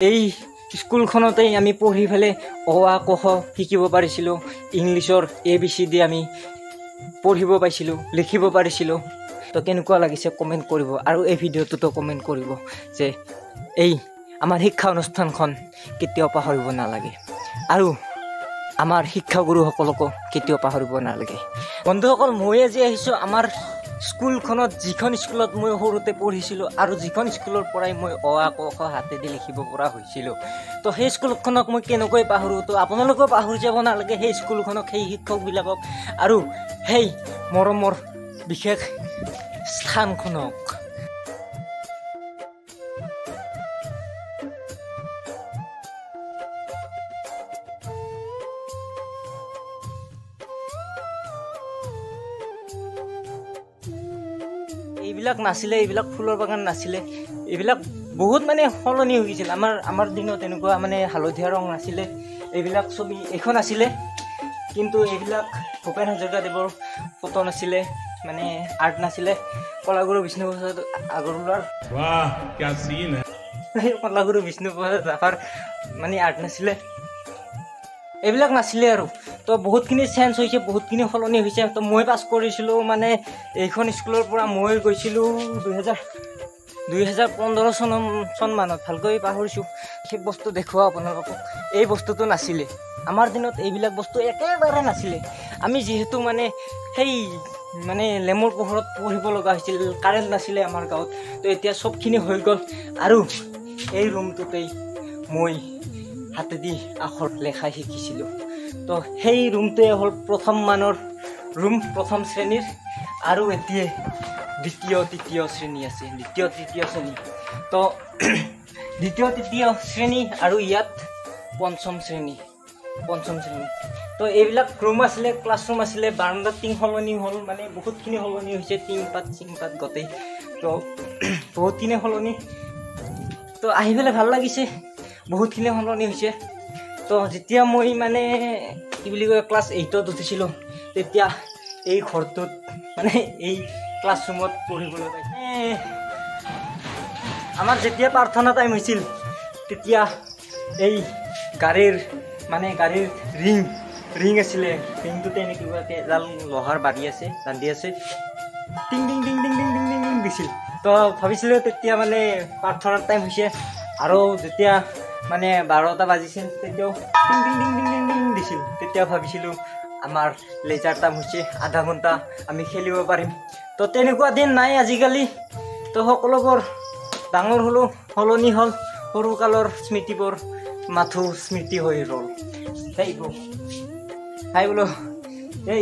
এই স্কুলখনতেই আমি পঢ়ি ফেলে অ আ ক খ শিকিব পাৰিছিলোঁ। ইংলিছৰ ABCD আমি পঢ়িব পাইছিলোঁ, লিখিব পাৰিছিলোঁ। তো কেনেকুৱা লাগিছে কমেণ্ট কৰিব, আৰু এই ভিডিঅ'টোতো কমেণ্ট কৰিব যে এই আমাৰ শিক্ষা অনুষ্ঠানখন কেতিয়াও পাহৰিব নালাগে, আৰু আমাৰ শিক্ষাগুৰুসকলকো কেতিয়াও পাহৰিব নালাগে। বন্ধুসকল, মই আজি আহিছোঁ আমাৰ স্কুলখনত, যিখন স্কুলত মই সৰুতে পঢ়িছিলোঁ আৰু যিখন স্কুলৰ পৰাই মই অ আ ক খ হাতেদি লিখিব পৰা হৈছিলোঁ। তো সেই স্কুলখনক মই কেনেকৈ পাহৰোঁ, তো আপোনালোকেও পাহৰি যাব নালাগে সেই স্কুলখনক, সেই শিক্ষকবিলাকক, আৰু সেই মৰমৰ বিশেষ স্থানখনক। এইবিলাক নাছিলে, এইবিলাক ফুলৰ বাগান নাছিলে, এইবিলাক বহুত মানে সলনি হৈ গৈছিল। আমাৰ দিনত এনেকুৱা মানে হালধীয়া ৰং নাছিলে, এইবিলাক ছবি এখন আছিলে, কিন্তু এইবিলাক ভূপেন হাজৰিকাদেৱৰ ফটো নাছিলে, মানে আৰ্ট নাছিলে। কলাগুৰু বিষ্ণুপ্ৰসাদ আগৰৱালাৰ কলাগুৰু বিষ্ণুপ্ৰসাদ ৰাভাৰ মানে আৰ্ট নাছিলে, এইবিলাক নাছিলে আৰু। তো বহুতখিনি চেঞ্জ হৈছে, বহুতখিনি সলনি হৈছে। তো মই পাছ কৰিছিলোঁ মানে এইখন স্কুলৰ পৰা, মই গৈছিলোঁ 2015 চন মানত, ভালকৈ পাহৰিছোঁ। সেই বস্তু দেখুৱাওঁ আপোনালোকক। এই বস্তুটো নাছিলে আমাৰ দিনত, এইবিলাক বস্তু একেবাৰে নাছিলে। আমি যিহেতু মানে সেই মানে লেমৰ পোহৰত পঢ়িব লগা হৈছিল, কাৰেণ্ট নাছিলে আমাৰ গাঁৱত। তো এতিয়া চবখিনি হৈ গ'ল, আৰু এই ৰুমটোতেই মই হাতেদি আখৰ লেখা শিকিছিলোঁ। তো সেই ৰুমটোৱে হ'ল প্ৰথম মানৰ ৰুম, প্ৰথম শ্ৰেণীৰ, আৰু এতিয়া দ্বিতীয় তৃতীয় শ্ৰেণী আছে, দ্বিতীয় তৃতীয় শ্ৰেণী। তো দ্বিতীয় তৃতীয় শ্ৰেণী, আৰু ইয়াত পঞ্চম শ্ৰেণী। তো এইবিলাক ৰুম আছিলে, ক্লাছৰুম আছিলে। বাৰাণ্ডাৰ টিং সলনি হ'ল, মানে বহুতখিনি সলনি হৈছে, চিংপাত গোটেই। তো বহুতখিনি সলনি, তো আহি পেলাই ভাল লাগিছে, বহুতখিনি সলনি হৈছে। তো যেতিয়া মই মানে কি বুলি কয় ক্লাছ 8ত উঠিছিলোঁ, তেতিয়া এই ঘৰটোত মানে এই ক্লাছৰুমত পঢ়িবলৈ পাইছোঁ। আমাৰ যেতিয়া প্ৰাৰ্থনা টাইম হৈছিল, তেতিয়া এই গাড়ীৰ ৰিং আছিলে, ৰিংটোতে এনেকুৱা এডাল লোহাৰ বান্ধি আছে, টিং টিং টিং টিং টিং টিং টিং টিং দিছিল। তো ভাবিছিলোঁ তেতিয়া মানে প্ৰাৰ্থনাৰ টাইম হৈছে, আৰু যেতিয়া মানে 12টা বাজিছিল, তেতিয়াও টিং টিং টিং টিং টিং টিং দিছিল। তেতিয়া ভাবিছিলোঁ আমাৰ লেজাৰ টাইম হৈছে, আধা ঘণ্টা আমি খেলিব পাৰিম। তো তেনেকুৱা দিন নাই আজিকালি। তো সকলোবোৰ ডাঙৰ হ'লোঁ, সলনি হ'ল, সৰুকালৰ স্মৃতিবোৰ মাথো স্মৃতি হৈ ৰ'ল। হাই বোলো,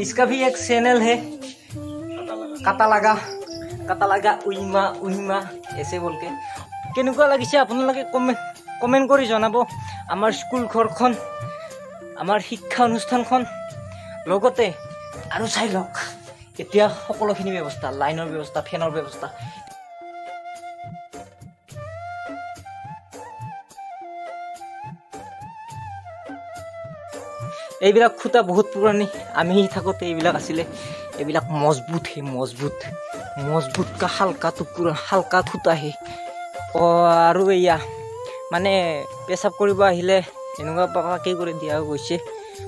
इसका भी एक चैनल है, काटा लगा उइमा ऐसे बोल के। কেনেকুৱা লাগিছে আপোনালোকে কমেণ্ট কৰি জনাব। আমাৰ স্কুল ঘৰখন, আমাৰ শিক্ষা অনুষ্ঠানখন, লগতে আৰু চাই লওক এতিয়া সকলোখিনি ব্যৱস্থা, লাইনৰ ব্যৱস্থা, ফেনৰ ব্যৱস্থা। এইবিলাক খুঁটা বহুত পুৰণি, আমি থাকোঁতে এইবিলাক আছিলে। এইবিলাক মজবুত কা হালকা টুকুৰা, হালকা খুঁটাহে। আৰু এয়া মানে পেচাব কৰিব আহিলে এনেকুৱা পাকাকৈ কৰি দিয়া গৈছে,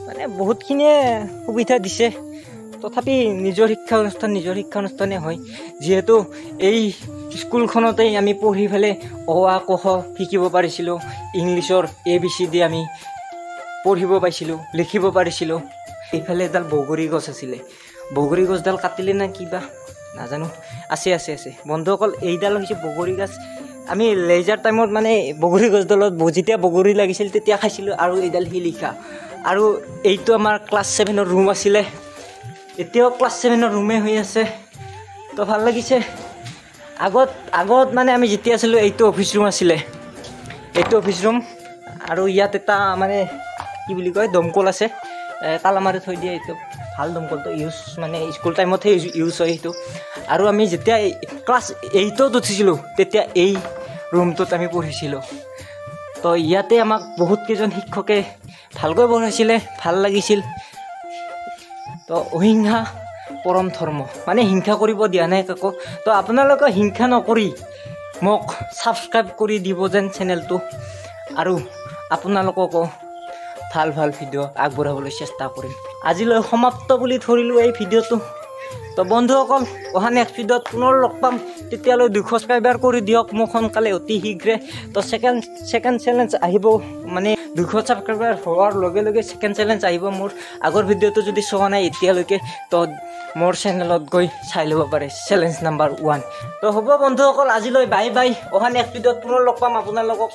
মানে বহুতখিনিয়ে সুবিধা দিছে। তথাপি নিজৰ শিক্ষা অনুষ্ঠানে হয়, যিহেতু এই স্কুলখনতেই আমি পঢ়ি ফেলে অ আ ক খ শিকিব পাৰিছিলোঁ। ইংলিছৰ ABCD আমি পঢ়িব পাইছিলোঁ, লিখিব পাৰিছিলোঁ। এইফালে এডাল বগৰী গছ আছিলে, বগৰী গছডাল কাটিলে না কিবা নাজানো, আছে বন্ধুসকল। এইডাল হৈছে বগৰী গছ। আমি লেজাৰ টাইমত মানে বগৰী গছডালত যেতিয়া বগৰী লাগিছিল তেতিয়া খাইছিলোঁ, আৰু এইডাল শিলিখা। আৰু এইটো আমাৰ ক্লাছ 7ৰ ৰুম আছিলে, এতিয়াও ক্লাছ 7ৰ ৰুমে হৈ আছে। তো ভাল লাগিছে। আগত মানে আমি যেতিয়া আছিলোঁ, এইটো অফিচ ৰুম আছিলে, এইটো অফিচ ৰুম। আৰু ইয়াত এটা মানে কি বুলি কয় দমকল আছে, তালা মাৰি থৈ দিয়ে। এইটো ভাল দমকলটো, মানে স্কুল টাইমতহে ইউজ হয় সেইটো। আৰু আমি যেতিয়া ক্লাছ 8ত উঠিছিলোঁ, তেতিয়া এই ৰুমটোত আমি পঢ়িছিলোঁ। তো ইয়াতে আমাক বহুত কেইজন শিক্ষকে ভালকৈ পঢ়াইছিলে, ভাল লাগিছিল। তো অহিংসা পৰম ধৰ্ম, মানে হিংসা কৰিব দিয়া নাই কাকো। তো আপোনালোকে হিংসা নকৰি মোক ছাবস্ক্ৰাইব কৰি দিব যেন চেনেলটো, আৰু আপোনালোককো ভাল ভাল ভিডিঅ' আগবঢ়াবলৈ চেষ্টা কৰিম আজিলৈ সমাপ্ত বুলি ধৰিলোঁ এই ভিডিঅ'টো তো বন্ধুসকল অহা নেক্সট ভিডিঅ'ত পুনৰ লগ পাম তেতিয়ালৈ 200 ছাবস্ক্ৰাইবাৰ কৰি দিয়ক মোক সোনকালে অতি শীঘ্ৰে তো ছেকেণ্ড চেলেঞ্জ আহিব মানে 200 ছাবস্ক্ৰাইবাৰ হোৱাৰ লগে লগে ছেকেণ্ড চেলেঞ্জ আহিব মোৰ আগৰ ভিডিঅ'টো যদি চোৱা নাই এতিয়ালৈকে তো মোৰ চেনেলত গৈ চাই ল'ব পাৰে চেলেঞ্জ নাম্বাৰ 1 তো হ'ব বন্ধুসকল আজিলৈ বাই বাই অহা নেক্সট ভিডিঅ'ত পুনৰ লগ পাম আপোনালোকক